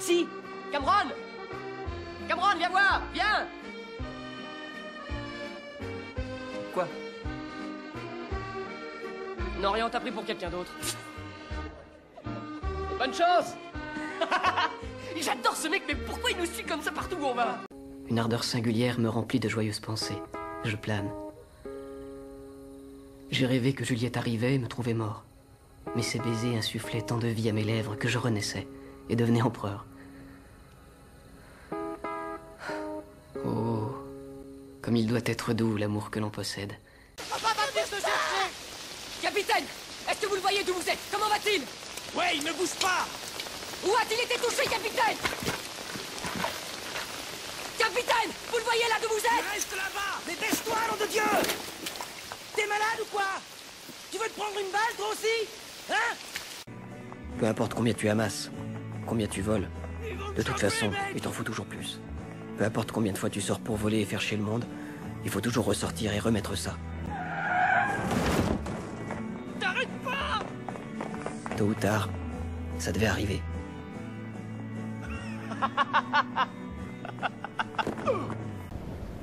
Si. Cameron! Cameron, viens voir! Viens! Quoi? Non, rien, on t'a pris pour quelqu'un d'autre. Bonne chance! J'adore ce mec, mais pourquoi il nous suit comme ça partout où on va? Une ardeur singulière me remplit de joyeuses pensées. Je plane. J'ai rêvé que Juliette arrivait et me trouvait mort. Mais ses baisers insufflaient tant de vie à mes lèvres que je renaissais et devenais empereur. Oh, comme il doit être doux l'amour que l'on possède. Papa va venir te chercher! Capitaine! Est-ce que vous le voyez d'où vous êtes? Comment va-t-il? Ouais, il ne bouge pas! Où a-t-il été touché, capitaine? Capitaine! Vous le voyez là d'où vous êtes? Il reste là-bas! Mais baisse-toi, nom de Dieu! T'es malade ou quoi? Tu veux te prendre une balle, toi aussi? Hein? Peu importe combien tu amasses, combien tu voles, de toute façon, il t'en faut toujours plus. Peu importe combien de fois tu sors pour voler et faire chier le monde, il faut toujours ressortir et remettre ça. T'arrêtes pas! Tôt ou tard, ça devait arriver.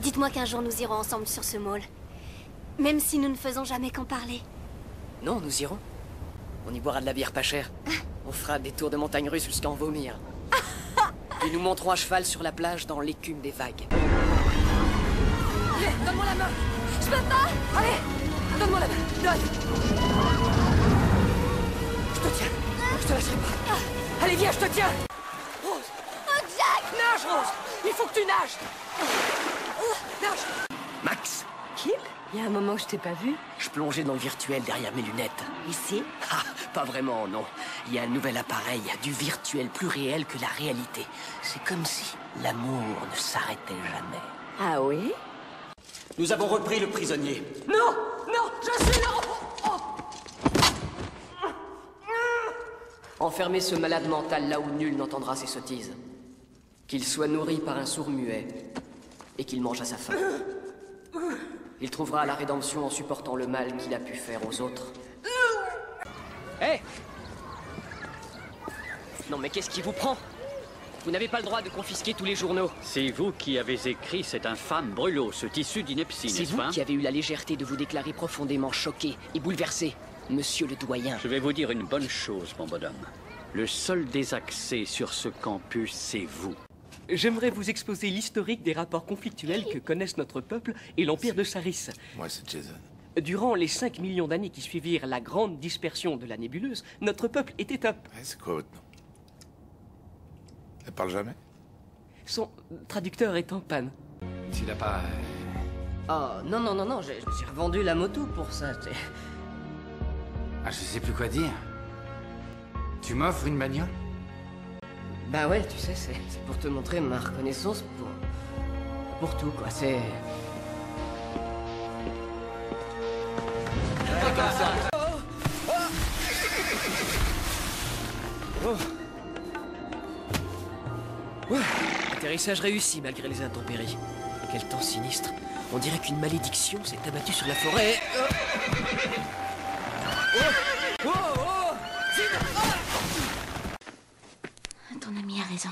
Dites-moi qu'un jour nous irons ensemble sur ce môle. Même si nous ne faisons jamais qu'en parler. Non, nous irons. On y boira de la bière pas chère. On fera des tours de montagne russe jusqu'à en vomir. Et nous monterons à cheval sur la plage dans l'écume des vagues. Allez, donne-moi la main. Je peux pas! Allez, donne-moi la main. Donne. Je te tiens. Je te lâcherai pas. Allez, viens, je te tiens. Rose. Oh, Jack! Nage, Rose. Il faut que tu nages. Nage. Max! Kim, il y a un moment que je t'ai pas vu. Je plongeais dans le virtuel derrière mes lunettes. Ici? Ah, pas vraiment, non. Il y a un nouvel appareil, du virtuel plus réel que la réalité. C'est comme si l'amour ne s'arrêtait jamais. Ah oui? Nous avons repris le prisonnier. Non! Non! Je suis là! Oh. Enfermez ce malade mental là où nul n'entendra ses sottises. Qu'il soit nourri par un sourd muet et qu'il mange à sa faim. Il trouvera la rédemption en supportant le mal qu'il a pu faire aux autres. Hé! Non mais qu'est-ce qui vous prend? Vous n'avez pas le droit de confisquer tous les journaux. C'est vous qui avez écrit cet infâme brûlot, ce tissu d'ineptie, C'est n'est-ce vous pas? qui avez eu la légèreté de vous déclarer profondément choqué et bouleversé, monsieur le doyen. Je vais vous dire une bonne chose, mon bonhomme. Le seul désaxé sur ce campus, c'est vous. J'aimerais vous exposer l'historique des rapports conflictuels que connaissent notre peuple et l'Empire de Saris. Moi, c'est Jason. Durant les 5 millions d'années qui suivirent la grande dispersion de la nébuleuse, notre peuple était un... Ouais, c'est quoi votre nom? Elle parle jamais? Son traducteur est en panne. S'il a pas... Oh, non, non, non, non, j'ai revendu la moto pour ça. Ah, je sais plus quoi dire. Tu m'offres une bagnole? Bah ouais, tu sais, c'est pour te montrer ma reconnaissance pour tout, quoi. C'est... Atterrissage réussi malgré les intempéries. Quel temps sinistre. On dirait qu'une malédiction s'est abattue sur la forêt. Ton ami a raison.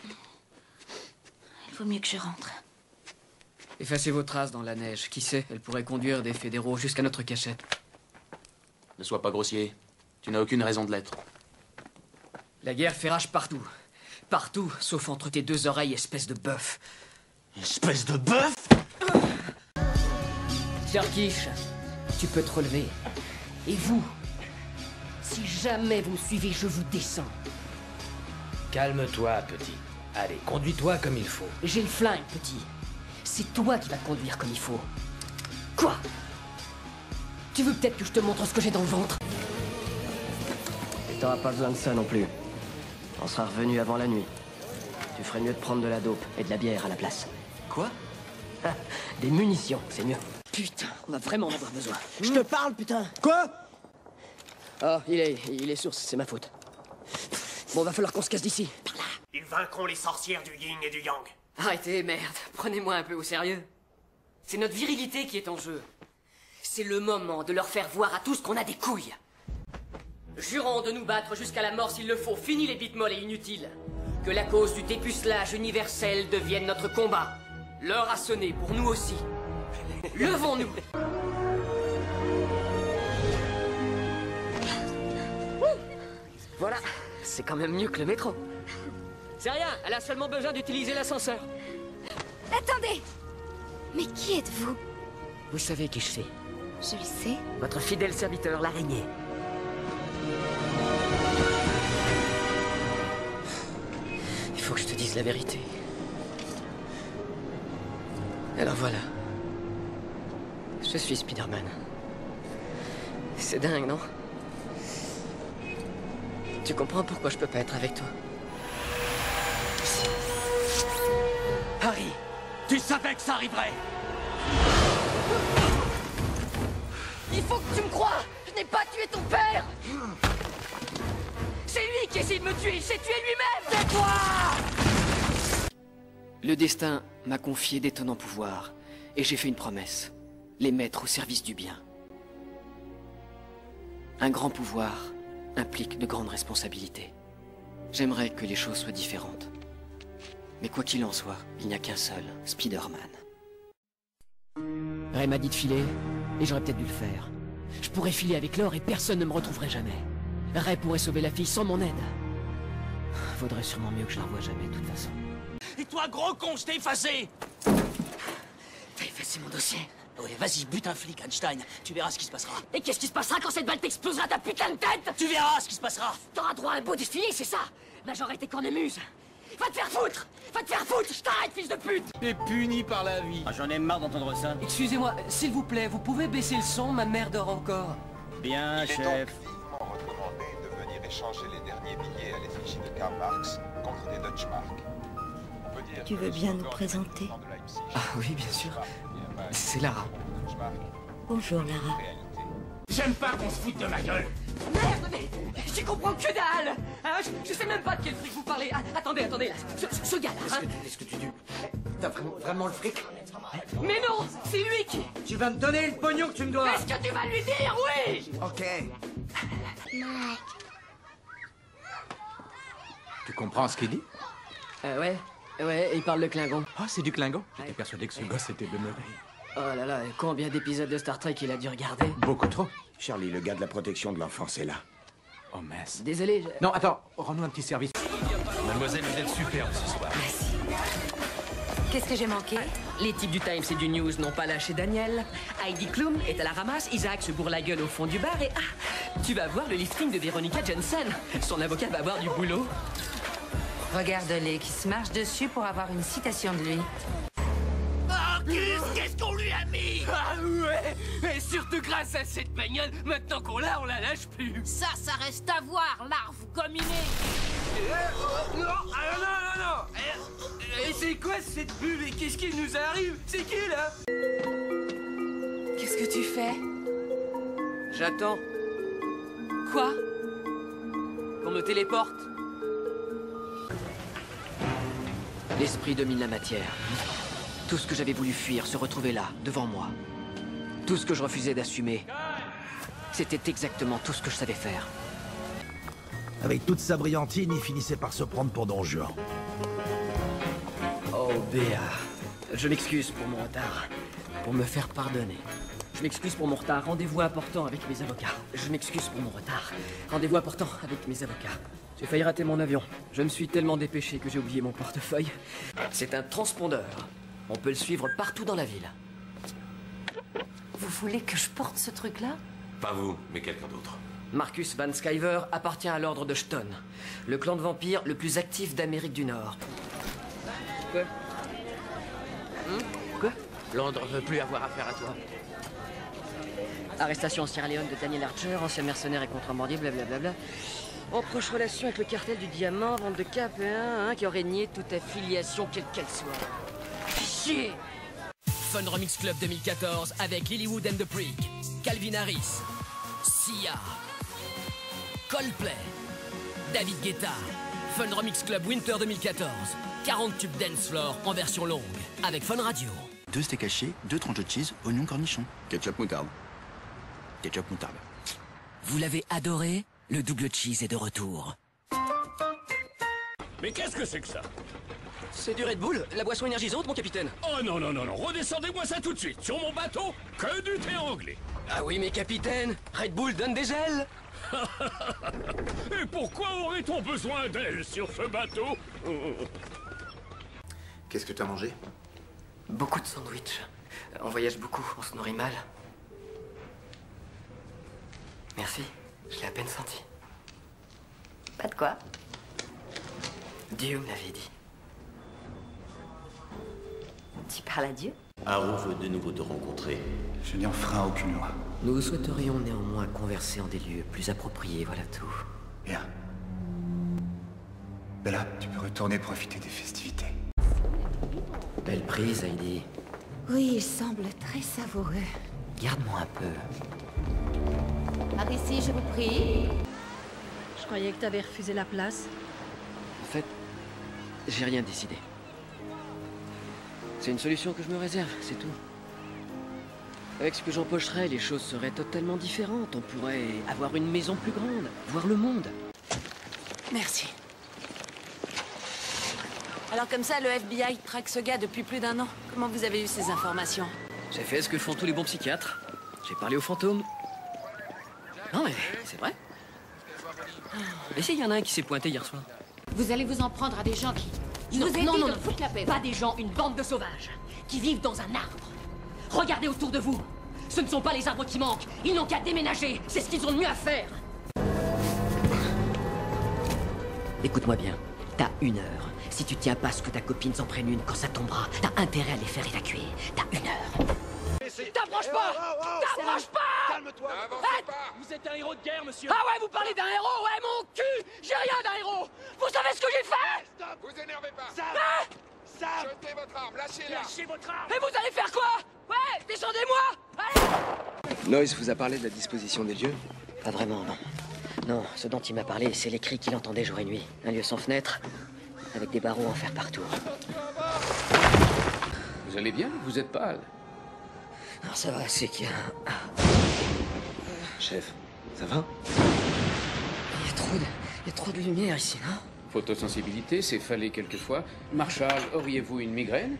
Il vaut mieux que je rentre. Effacez vos traces dans la neige. Qui sait, elle pourrait conduire des fédéraux jusqu'à notre cachette. Ne sois pas grossier. Tu n'as aucune raison de l'être. La guerre fait rage partout. Partout, sauf entre tes deux oreilles, espèce de bœuf. Espèce de bœuf! Turkish, tu peux te relever. Et vous, si jamais vous me suivez, je vous descends. Calme-toi, petit. Allez, conduis-toi comme il faut. J'ai le flingue, petit. C'est toi qui vas te conduire comme il faut. Quoi? Tu veux peut-être que je te montre ce que j'ai dans le ventre? Et t'auras pas besoin de ça non plus. On sera revenu avant la nuit. Tu ferais mieux de prendre de la dope et de la bière à la place. Quoi? Ah, des munitions, c'est mieux. Putain, on va vraiment en avoir besoin. Je te parle, putain! Quoi? Oh, il est source, c'est ma faute. Bon, va falloir qu'on se casse d'ici. Par là. Ils vaincront les sorcières du yin et du yang. Arrêtez, merde. Prenez-moi un peu au sérieux. C'est notre virilité qui est en jeu. C'est le moment de leur faire voir à tous qu'on a des couilles. Jurons de nous battre jusqu'à la mort s'il le faut. Fini les bites molles et inutiles. Que la cause du dépucelage universel devienne notre combat. L'heure a sonné pour nous aussi. Levons-nous. Voilà, c'est quand même mieux que le métro. C'est rien, elle a seulement besoin d'utiliser l'ascenseur. Attendez! Mais qui êtes-vous? Vous savez qui je suis. Je le sais. Votre fidèle serviteur, l'araignée. Il faut que je te dise la vérité. Alors voilà. Je suis Spider-Man. C'est dingue, non? Tu comprends pourquoi je peux pas être avec toi? Harry, tu savais que ça arriverait! Il faut que tu me crois! Je n'ai pas tué ton père! C'est lui qui essaie de me tuer! Il s'est tué lui-même! C'est toi! Le destin m'a confié d'étonnants pouvoirs, et j'ai fait une promesse. Les mettre au service du bien. Un grand pouvoir implique de grandes responsabilités. J'aimerais que les choses soient différentes. Mais quoi qu'il en soit, il n'y a qu'un seul, Spider-Man. Ray m'a dit de filer, et j'aurais peut-être dû le faire. Je pourrais filer avec l'or et personne ne me retrouverait jamais. Ray pourrait sauver la fille sans mon aide. Vaudrait sûrement mieux que je la revoie jamais, de toute façon. Et toi, gros con, je t'ai effacé! T'as effacé mon dossier? Ouais, vas-y, bute un flic, Einstein. Tu verras ce qui se passera. Et qu'est-ce qui se passera quand cette balle t'explosera ta putain de tête? Tu verras ce qui se passera. T'auras droit à un beau défilé, c'est ça? Là, j'aurais été cornemuse. Va te faire foutre! Va te faire foutre! Je t'arrête, fils de pute! T'es puni par la vie. Ah, j'en ai marre d'entendre ça. Excusez-moi, s'il vous plaît, vous pouvez baisser le son, ma mère dort encore. Bien, Il est donc chef. vivement recommandé de venir échanger les derniers billets à l'effigie de Karl Marx contre des Deutschmark. On peut dire Tu que veux le bien nous slogan présenter? du président de Leipzig, Ah oui, bien sûr. Deutschmark, C'est Lara. Deutschmark, Bonjour, Lara. réalité. J'aime pas qu'on se foute de ma gueule. Merde, mais j'y comprends que dalle! Hein, je sais même pas de quel fric vous parlez. Ah, attendez, là. Ce gars-là, hein? Est-ce que tu... T'as vraiment le fric? Mais non! C'est lui qui... Tu vas me donner le pognon que tu me dois. Est-ce que tu vas lui dire oui? Ok. Tu comprends ce qu'il dit? Ouais, il parle le Klingon. Ah, c'est du Klingon? J'étais persuadé que ce gosse était demeuré. Oh là là, combien d'épisodes de Star Trek il a dû regarder? Beaucoup trop. Charlie, le gars de la protection de l'enfance est là. Oh mince. Désolé, Non, attends, rends-nous un petit service. Mademoiselle, vous êtes superbe ce soir. Qu'est-ce que j'ai manqué? Les types du Times et du News n'ont pas lâché Daniel. Heidi Klum est à la ramasse, Isaac se bourre la gueule au fond du bar et tu vas voir le lifting de Veronica Jensen. Son avocat va avoir du boulot. Regarde-les qui se marchent dessus pour avoir une citation de lui. Qu'est-ce qu'on lui a mis? Ah ouais! Et surtout grâce à cette bagnole, maintenant qu'on l'a, on la lâche plus! Ça reste à voir, larve gominée. Non. Et c'est quoi cette bulle? Et qu'est-ce qui nous arrive? C'est qui, là? Qu'est-ce que tu fais? J'attends Quoi? qu'on me téléporte. L'esprit domine la matière. Tout ce que j'avais voulu fuir se retrouvait là, devant moi. Tout ce que je refusais d'assumer, c'était exactement tout ce que je savais faire. Avec toute sa brillantine, il finissait par se prendre pour Don Juan. Oh, Béa. Je m'excuse pour mon retard. Pour me faire pardonner. Je m'excuse pour mon retard. Rendez-vous important avec mes avocats. Je m'excuse pour mon retard. Rendez-vous important avec mes avocats. J'ai failli rater mon avion. Je me suis tellement dépêché que j'ai oublié mon portefeuille. C'est un transpondeur. On peut le suivre partout dans la ville. Vous voulez que je porte ce truc-là? Pas vous, mais quelqu'un d'autre. Marcus Van Skyver appartient à l'ordre de Stone, le clan de vampires le plus actif d'Amérique du Nord. Quoi? Quoi? Londres veut plus avoir affaire à toi. Arrestation en Sierra Leone de Daniel Archer, ancien mercenaire et contrebandier, blablabla. En proche relation avec le cartel du diamant, vente de cap, qui aurait nié toute affiliation quelle qu'elle soit. Chier! Fun Remix Club 2014 avec Lilywood and the Prick, Calvin Harris, Sia, Coldplay, David Guetta. Fun Remix Club Winter 2014. 40 tubes dance floor en version longue avec Fun Radio. 2 steaks hachés, 2 tranches de cheese, oignon cornichon. Ketchup moutarde. Ketchup moutarde. Vous l'avez adoré? le double cheese est de retour. Mais qu'est-ce que c'est que ça? C'est du Red Bull, la boisson énergisante, mon capitaine. Oh non, non, non, non, redescendez-moi ça tout de suite. Sur mon bateau, que du thé anglais. Ah oui, mais capitaine, Red Bull donne des ailes. Et pourquoi aurait-on besoin d'ailes sur ce bateau? Qu'est-ce que t'as mangé? Beaucoup de sandwichs. On voyage beaucoup, on se nourrit mal. Merci, je l'ai à peine senti. Pas de quoi. Dieu me l'avait dit. Tu parles à Dieu? Haru veut de nouveau te rencontrer. Je n'y enfreins aucune loi. Nous souhaiterions néanmoins converser en des lieux plus appropriés, voilà tout. Bien. Bella, tu peux retourner profiter des festivités. Belle prise, Heidi. Oui, il semble très savoureux. Garde-moi un peu. Par ici, je vous prie. Je croyais que t'avais refusé la place. En fait, j'ai rien décidé. C'est une solution que je me réserve, c'est tout. Avec ce que j'empocherais, les choses seraient totalement différentes. On pourrait avoir une maison plus grande, voir le monde. Merci. Alors comme ça, le FBI traque ce gars depuis plus d'1 an. Comment vous avez eu ces informations? J'ai fait ce que font tous les bons psychiatres. J'ai parlé aux fantômes. Non mais, c'est vrai. Et si, il y en a un qui s'est pointé hier soir. Vous allez vous en prendre à des gens qui... Je vous ai dit de foutre la paix. Pas des gens, une bande de sauvages, qui vivent dans un arbre. Regardez autour de vous. Ce ne sont pas les arbres qui manquent. Ils n'ont qu'à déménager. C'est ce qu'ils ont de mieux à faire. Écoute-moi bien, t'as 1 heure. Si tu tiens pas à ce que ta copine s'en prenne une quand ça tombera, t'as intérêt à les faire évacuer. T'as 1 heure. T'approches pas! T'approches pas! Calme-toi! Vous êtes un héros de guerre, monsieur! Ah ouais, vous parlez d'un héros? Ouais, mon cul! J'ai rien d'un héros! Vous savez ce que j'ai fait? Stop! Vous énervez pas! Hein? Jetez votre arme, lâchez-la! Lâchez votre arme! Et vous allez faire quoi? Ouais, descendez-moi! Allez! Noyce vous a parlé de la disposition des lieux? Pas vraiment, non. Non, ce dont il m'a parlé, c'est les cris qu'il entendait jour et nuit. Un lieu sans fenêtre, avec des barreaux en fer partout. Vous allez bien? Vous êtes pâle. Alors ça va, c'est qu'il y a Chef, ça va? Il y a trop de lumière ici, non? Photosensibilité, c'est fallé quelquefois. Marshall, auriez-vous une migraine?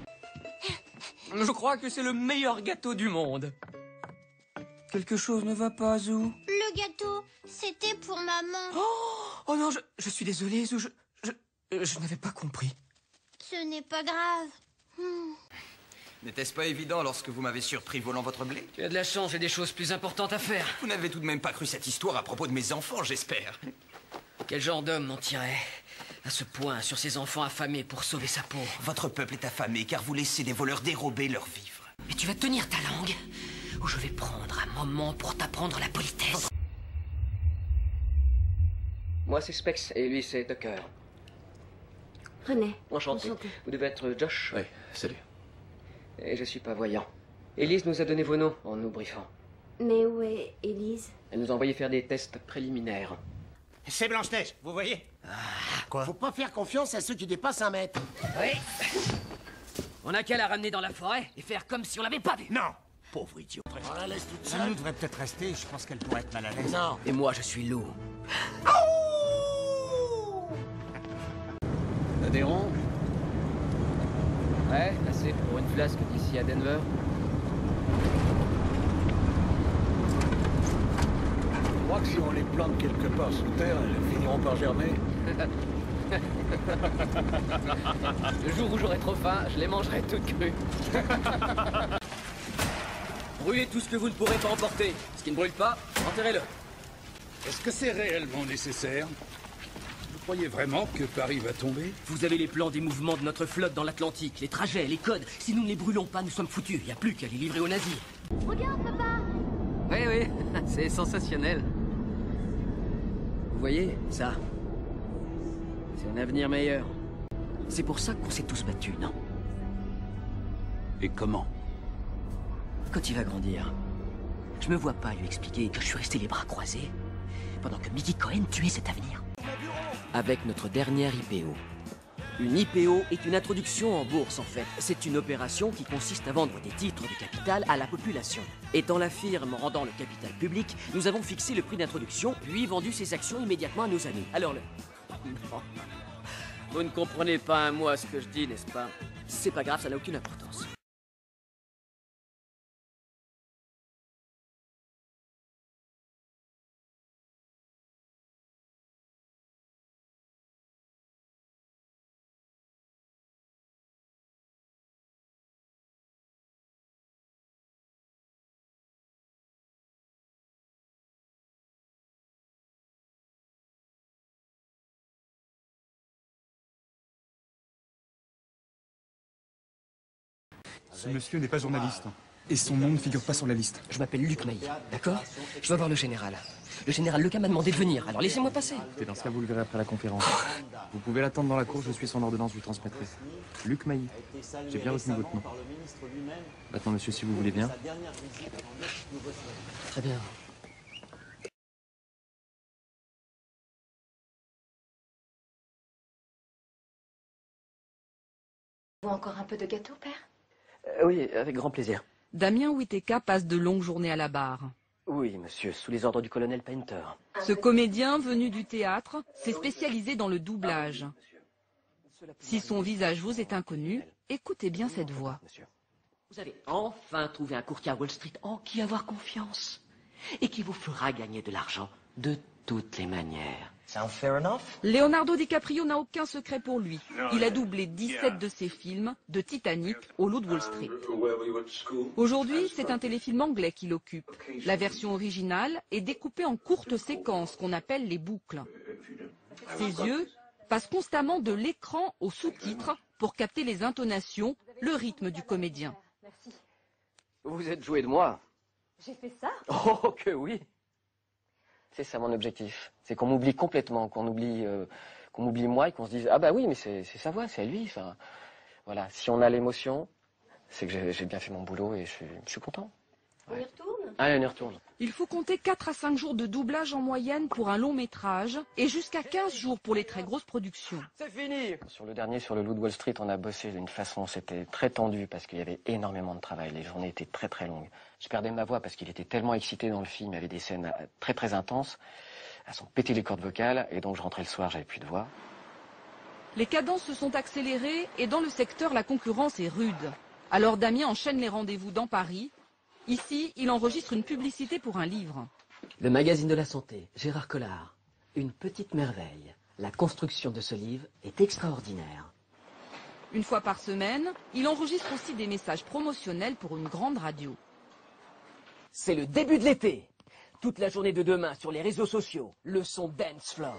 Je crois que c'est le meilleur gâteau du monde. Quelque chose ne va pas, Zou. Le gâteau, c'était pour maman. Oh non, je suis désolé, Zou. Je n'avais pas compris. Ce n'est pas grave. N'était-ce pas évident lorsque vous m'avez surpris volant votre blé? Tu as de la chance, j'ai des choses plus importantes à faire. Vous n'avez tout de même pas cru cette histoire à propos de mes enfants, j'espère. Quel genre d'homme mentirait à ce point sur ses enfants affamés pour sauver sa peau? Votre peuple est affamé car vous laissez des voleurs dérober leurs vivres. Mais tu vas tenir ta langue, ou je vais prendre un moment pour t'apprendre la politesse. Moi, c'est Spex, et lui, c'est Tucker. René. Enchanté. Vous devez être Josh? Oui, salut. Et je suis pas voyant. Elise nous a donné vos noms en nous briefant. Mais où est Élise? Elle nous a envoyé faire des tests préliminaires. C'est Blanche-Neige, vous voyez? Quoi? Faut pas faire confiance à ceux qui dépassent 1 mètre. Oui. On n'a qu'à la ramener dans la forêt et faire comme si on l'avait pas vue. Non! Pauvre idiot. On la laisse toute seule. Nous devrait peut-être rester, je pense qu'elle pourrait être mal à l'aise. Non. Et moi, je suis loup. T'as des ronds? Ouais, assez pour une flasque d'ici à Denver. Je crois que si on les plante quelque part sous terre, elles finiront par germer. Le jour où j'aurai trop faim, je les mangerai toutes crues. Brûlez tout ce que vous ne pourrez pas emporter. Ce qui ne brûle pas, enterrez-le. Est-ce que c'est réellement nécessaire? Vous croyez vraiment que Paris va tomber? Vous avez les plans des mouvements de notre flotte dans l'Atlantique, les trajets, les codes. Si nous ne les brûlons pas, nous sommes foutus. Il n'y a plus qu'à les livrer aux nazis. Regarde, papa. Oui, c'est sensationnel. Vous voyez, ça, c'est un avenir meilleur. C'est pour ça qu'on s'est tous battus, non? Et comment? Quand il va grandir, je me vois pas lui expliquer que je suis resté les bras croisés pendant que Mickey Cohen tuait cet avenir. Avec notre dernière IPO, Une IPO est une introduction en bourse en fait. C'est une opération qui consiste à vendre des titres de capital à la population. Étant la firme rendant le capital public, nous avons fixé le prix d'introduction, puis vendu ces actions immédiatement à nos amis. Alors Non. Vous ne comprenez pas un mot à ce que je dis, n'est-ce pas? C'est pas grave, ça n'a aucune importance. Ce monsieur n'est pas journaliste. Et son nom ne figure pas sur la liste. Je m'appelle Luc Mailly, d'accord? Je dois voir le général. Le général Leca m'a demandé de venir, alors laissez-moi passer. Et dans ce cas, vous le verrez après la conférence. Vous pouvez l'attendre dans la cour, je suis son ordonnance, je lui transmettrai. Luc Mailly. J'ai bien retenu votre nom. Maintenant, monsieur, si vous voulez bien. Très bien. Encore un peu de gâteau, père? Oui, avec grand plaisir. Damien Witeka passe de longues journées à la barre. Oui, monsieur, sous les ordres du colonel Painter. Ce comédien venu du théâtre s'est spécialisé dans le doublage. Si son visage vous est inconnu, écoutez bien cette voix. Vous avez enfin trouvé un courtier à Wall Street en qui avoir confiance et qui vous fera gagner de l'argent de toutes les manières. Sound fair enough? Leonardo DiCaprio n'a aucun secret pour lui. Il a doublé 17 de ses films, de Titanic au Loup de Wall Street. Aujourd'hui, c'est un téléfilm anglais qui l'occupe. La version originale est découpée en courtes séquences qu'on appelle les boucles. Ses yeux passent constamment de l'écran aux sous-titres pour capter les intonations, le rythme du comédien. Merci. Vous êtes joué de moi? J'ai fait ça? Oh, que oui! C'est ça mon objectif. C'est qu'on m'oublie complètement, qu'on oublie moi et qu'on se dise ah bah oui mais c'est sa voix, c'est à lui. Enfin, voilà. Si on a l'émotion, c'est que j'ai bien fait mon boulot et je suis content. Ouais. On y retourne? Ah, on y retourne. Il faut compter 4 à 5 jours de doublage en moyenne pour un long métrage et jusqu'à 15 jours pour les très grosses productions. C'est fini! Sur le dernier, sur le Loup de Wall Street, on a bossé d'une façon, c'était très tendu parce qu'il y avait énormément de travail. Les journées étaient très très longues. Je perdais ma voix parce qu'il était tellement excité dans le film, il y avait des scènes très très intenses. Elles sont pété les cordes vocales et donc je rentrais le soir, j'avais plus de voix. Les cadences se sont accélérées et dans le secteur, la concurrence est rude. Alors Damien enchaîne les rendez-vous dans Paris. Ici, il enregistre une publicité pour un livre. Le magazine de la santé, Gérard Collard. Une petite merveille. La construction de ce livre est extraordinaire. Une fois par semaine, il enregistre aussi des messages promotionnels pour une grande radio. C'est le début de l'été. Toute la journée de demain sur les réseaux sociaux, le son Dance Floor.